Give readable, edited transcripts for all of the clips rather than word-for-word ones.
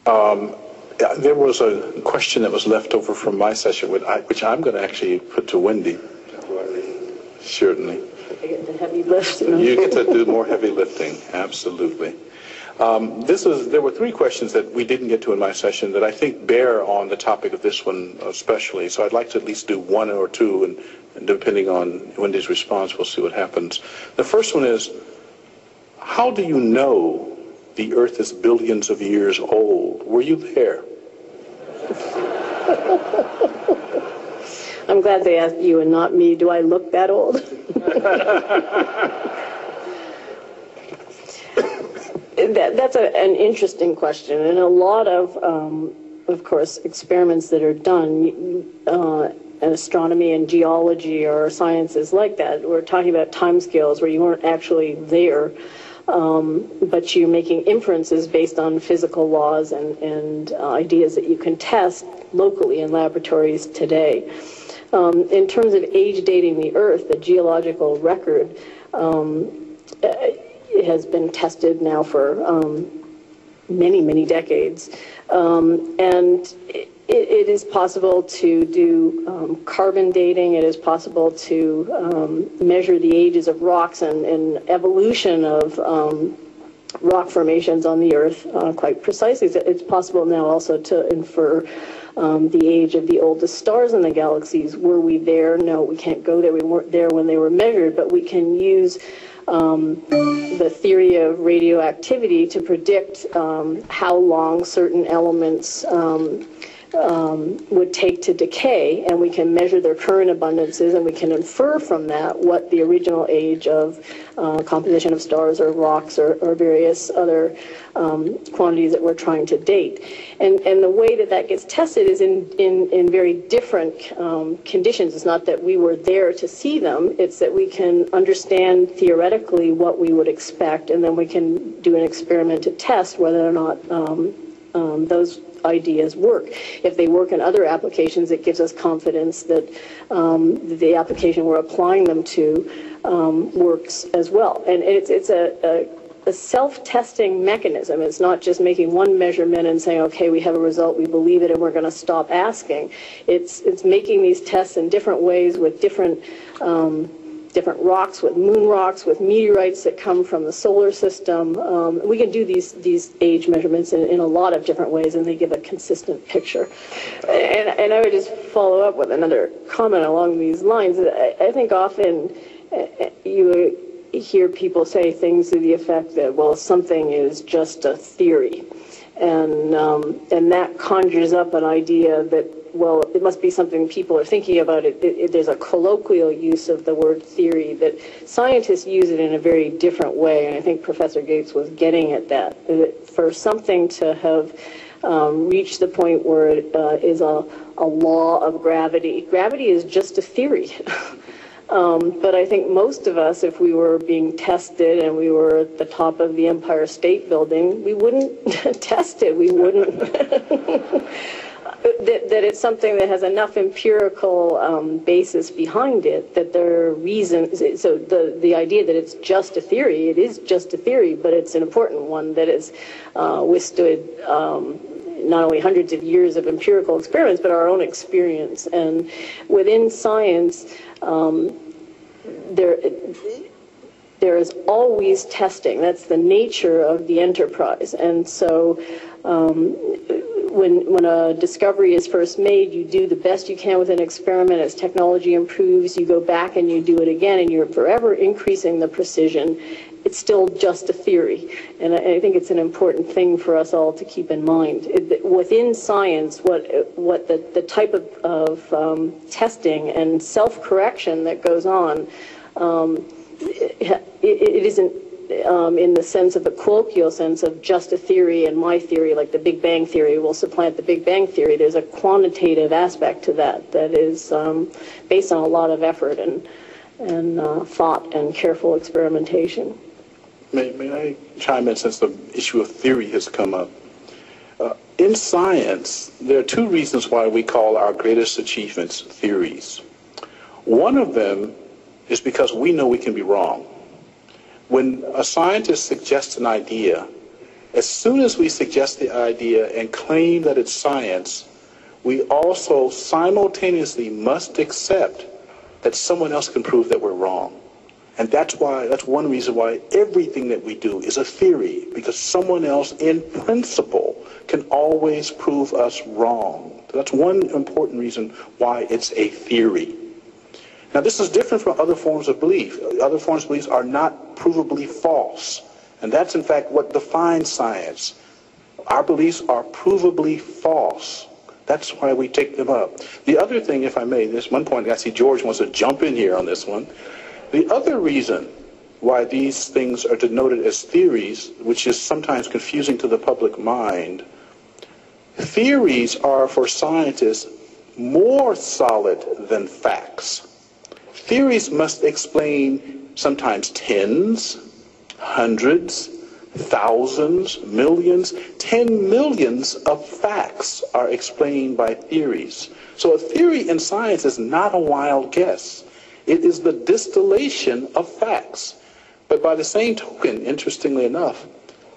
Yeah, there was a question that was left over from my session, which I'm going to actually put to Wendy. Certainly. I get the heavy lift. You get to do more heavy lifting, absolutely. There were three questions that we didn't get to in my session that I think bear on the topic of this one especially. So I'd like to at least do one or two, and depending on Wendy's response, we'll see what happens. The first one is, how do you know the Earth is billions of years old? Were you there? I'm glad they asked you and not me. Do I look that old? That's an interesting question, and a lot of course, experiments that are done in astronomy and geology or sciences like that, we're talking about timescales where you weren't actually there, but you're making inferences based on physical laws and ideas that you can test locally in laboratories today. In terms of age dating the Earth, the geological record it has been tested now for many, many decades. And it is possible to do carbon dating. It is possible to measure the ages of rocks and evolution of rock formations on the Earth quite precisely. It's possible now also to infer the age of the oldest stars in the galaxies. Were we there? No, we can't go there. We weren't there when they were measured, but we can use the theory of radioactivity to predict how long certain elements would take to decay, and we can measure their current abundances, and we can infer from that what the original age of composition of stars or rocks or various other quantities that we're trying to date. And the way that that gets tested is in very different conditions. It's not that we were there to see them, it's that we can understand theoretically what we would expect, and then we can do an experiment to test whether or not those ideas work. If they work in other applications, it gives us confidence that the application we're applying them to works as well. And it's a self-testing mechanism. It's not just making one measurement and saying, okay, we have a result, we believe it, and we're going to stop asking. It's making these tests in different ways with different rocks, with moon rocks, with meteorites that come from the solar system. We can do these age measurements in a lot of different ways, and they give a consistent picture. And I would just follow up with another comment along these lines. I think often you hear people say things to the effect that, well, something is just a theory. And that conjures up an idea that, well, it must be something people are thinking about. There's a colloquial use of the word theory that scientists use it in a very different way, and I think Professor Gates was getting at that. For something to have reached the point where it is a law of gravity, gravity is just a theory. But I think most of us, if we were being tested and we were at the top of the Empire State Building, we wouldn't test it. We wouldn't. that it's something that has enough empirical basis behind it that there are reasons. So the idea that it's just a theory, it is just a theory, but it's an important one that has withstood not only hundreds of years of empirical experiments, but our own experience. And within science, there is always testing. That's the nature of the enterprise. And so when a discovery is first made, you do the best you can with an experiment. As technology improves, you go back and you do it again, and you're forever increasing the precision. It's still just a theory, and I think it's an important thing for us all to keep in mind. Within science, what the type of testing and self-correction that goes on, it isn't in the sense of the colloquial sense of just a theory, and my theory, like the Big Bang Theory, will supplant the Big Bang Theory. There's a quantitative aspect to that is based on a lot of effort and thought and careful experimentation. May I chime in since the issue of theory has come up? In science, there are two reasons why we call our greatest achievements theories. One of them is because we know we can be wrong. When a scientist suggests an idea, As soon as we suggest the idea and claim that it's science, we also simultaneously must accept that someone else can prove that we're wrong. And that's one reason why everything that we do is a theory, because someone else in principle can always prove us wrong. That's one important reason why it's a theory. Now, this is different from other forms of belief. Other forms of belief are not provably false. And that's, in fact, what defines science. Our beliefs are provably false. That's why we take them up. The other thing, if I may, there's one point I see George wants to jump in here on this one. The other reason why these things are denoted as theories, which is sometimes confusing to the public mind, theories are, for scientists, more solid than facts. Theories must explain sometimes tens, hundreds, thousands, millions, 10 millions of facts are explained by theories. So a theory in science is not a wild guess. It is the distillation of facts. But by the same token, interestingly enough,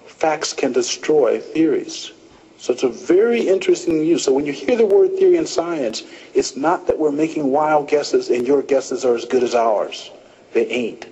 facts can destroy theories. So it's a very interesting use. So when you hear the word theory in science, it's not that we're making wild guesses and your guesses are as good as ours. They ain't.